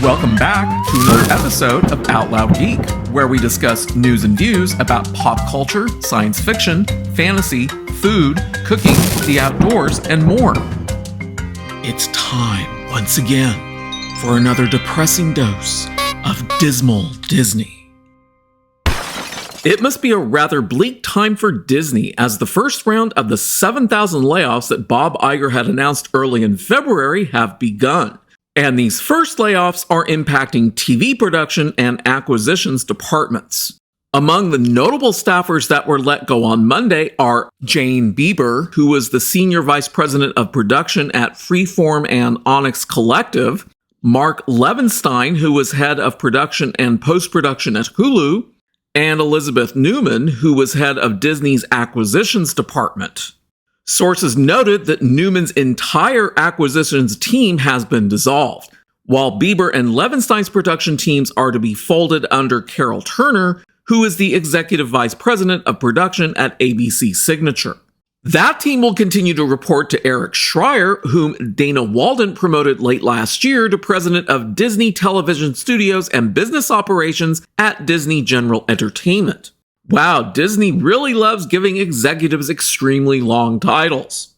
Welcome back to another episode of Out Loud Geek, where we discuss news and views about pop culture, science fiction, fantasy, food, cooking, the outdoors, and more. It's time, once again, for another depressing dose of dismal Disney. It must be a rather bleak time for Disney, as the first round of the 7,000 layoffs that Bob Iger had announced early in February have begun. And these first layoffs are impacting TV production and acquisitions departments. Among the notable staffers that were let go on Monday are Jane Bieber, who was the Senior Vice President of Production at Freeform and Onyx Collective, Mark Levenstein, who was Head of Production and Post-Production at Hulu, and Elizabeth Newman, who was Head of Disney's Acquisitions Department. Sources noted that Newman's entire acquisitions team has been dissolved, while Bieber and Levenstein's production teams are to be folded under Carol Turner, who is the Executive Vice President of Production at ABC Signature. That team will continue to report to Eric Schreier, whom Dana Walden promoted late last year to President of Disney Television Studios and Business Operations at Disney General Entertainment. Wow, Disney really loves giving executives extremely long titles.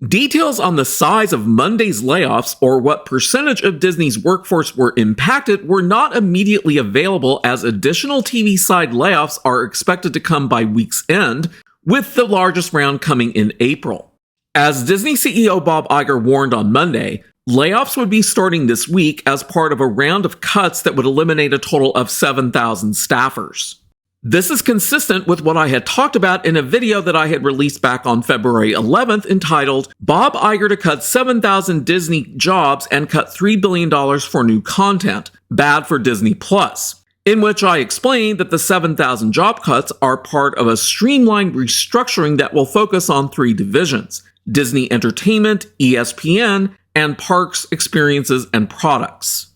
Details on the size of Monday's layoffs or what percentage of Disney's workforce were impacted were not immediately available, as additional TV side layoffs are expected to come by week's end, with the largest round coming in April. As Disney CEO Bob Iger warned on Monday, layoffs would be starting this week as part of a round of cuts that would eliminate a total of 7,000 staffers. This is consistent with what I had talked about in a video that I had released back on February 11th entitled Bob Iger to Cut 7,000 Disney Jobs and Cut $3 billion for New Content, Bad for Disney Plus, in which I explained that the 7,000 job cuts are part of a streamlined restructuring that will focus on three divisions: Disney Entertainment, ESPN, and Parks, Experiences, and Products.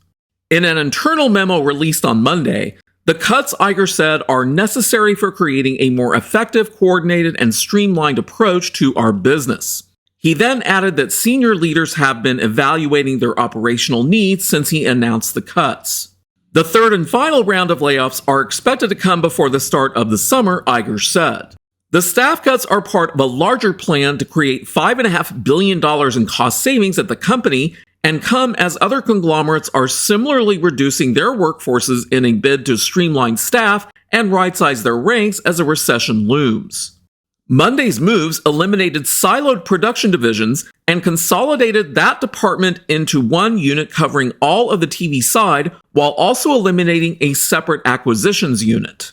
In an internal memo released on Monday, the cuts, Iger said, are necessary for creating a more effective, coordinated, and streamlined approach to our business. He then added that senior leaders have been evaluating their operational needs since he announced the cuts. The third and final round of layoffs are expected to come before the start of the summer, Iger said. The staff cuts are part of a larger plan to create $5.5 billion in cost savings at the company and come as other conglomerates are similarly reducing their workforces in a bid to streamline staff and right-size their ranks as a recession looms. Monday's moves eliminated siloed production divisions and consolidated that department into one unit covering all of the TV side, while also eliminating a separate acquisitions unit.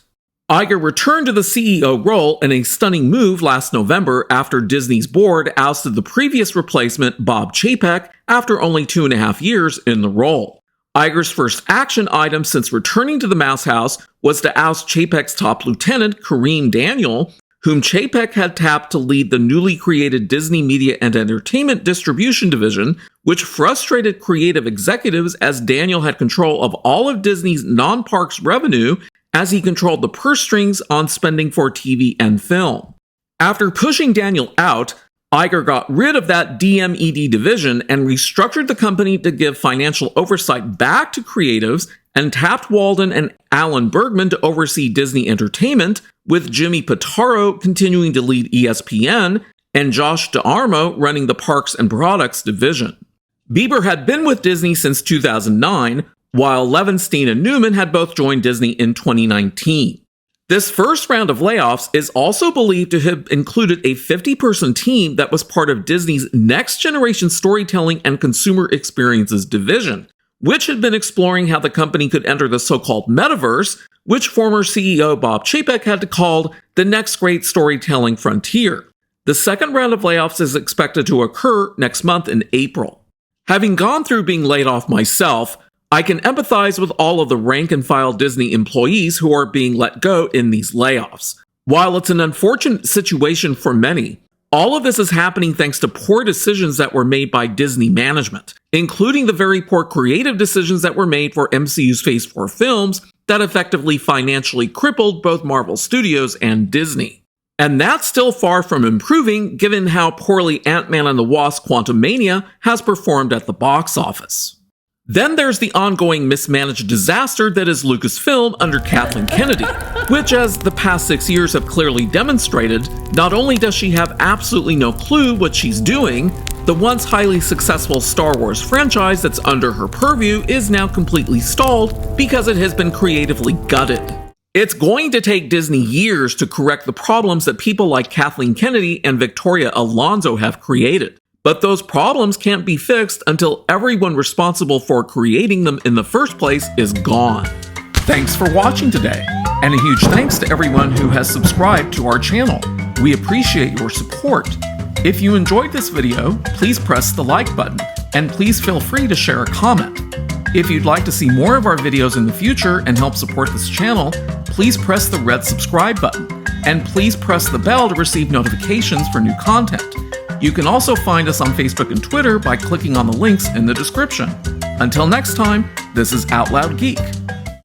Iger returned to the CEO role in a stunning move last November after Disney's board ousted the previous replacement, Bob Chapek, after only 2.5 years in the role. Iger's first action item since returning to the Mouse House was to oust Chapek's top lieutenant, Kareem Daniel, whom Chapek had tapped to lead the newly created Disney Media and Entertainment Distribution Division, which frustrated creative executives as Daniel had control of all of Disney's non-parks revenue as he controlled the purse strings on spending for TV and film. After pushing Daniel out, Iger got rid of that DMED division and restructured the company to give financial oversight back to creatives and tapped Walden and Alan Bergman to oversee Disney Entertainment, with Jimmy Pitaro continuing to lead ESPN and Josh D'Armo running the Parks and Products division. Bieber had been with Disney since 2009, while Levenstein and Newman had both joined Disney in 2019. This first round of layoffs is also believed to have included a 50-person team that was part of Disney's next-generation storytelling and consumer experiences division, which had been exploring how the company could enter the so-called metaverse, which former CEO Bob Chapek had called the next great storytelling frontier. The second round of layoffs is expected to occur next month in April. Having gone through being laid off myself, I can empathize with all of the rank-and-file Disney employees who are being let go in these layoffs. While it's an unfortunate situation for many, all of this is happening thanks to poor decisions that were made by Disney management, including the very poor creative decisions that were made for MCU's Phase 4 films that effectively financially crippled both Marvel Studios and Disney. And that's still far from improving given how poorly Ant-Man and the Wasp: Quantumania has performed at the box office. Then there's the ongoing mismanaged disaster that is Lucasfilm under Kathleen Kennedy, which, as the past 6 years have clearly demonstrated, not only does she have absolutely no clue what she's doing, the once highly successful Star Wars franchise that's under her purview is now completely stalled because it has been creatively gutted. It's going to take Disney years to correct the problems that people like Kathleen Kennedy and Victoria Alonso have created. But those problems can't be fixed until everyone responsible for creating them in the first place is gone. Thanks for watching today, and a huge thanks to everyone who has subscribed to our channel. We appreciate your support. If you enjoyed this video, please press the like button, and please feel free to share a comment. If you'd like to see more of our videos in the future and help support this channel, please press the red subscribe button, and please press the bell to receive notifications for new content. You can also find us on Facebook and Twitter by clicking on the links in the description. Until next time, this is Out Loud Geek.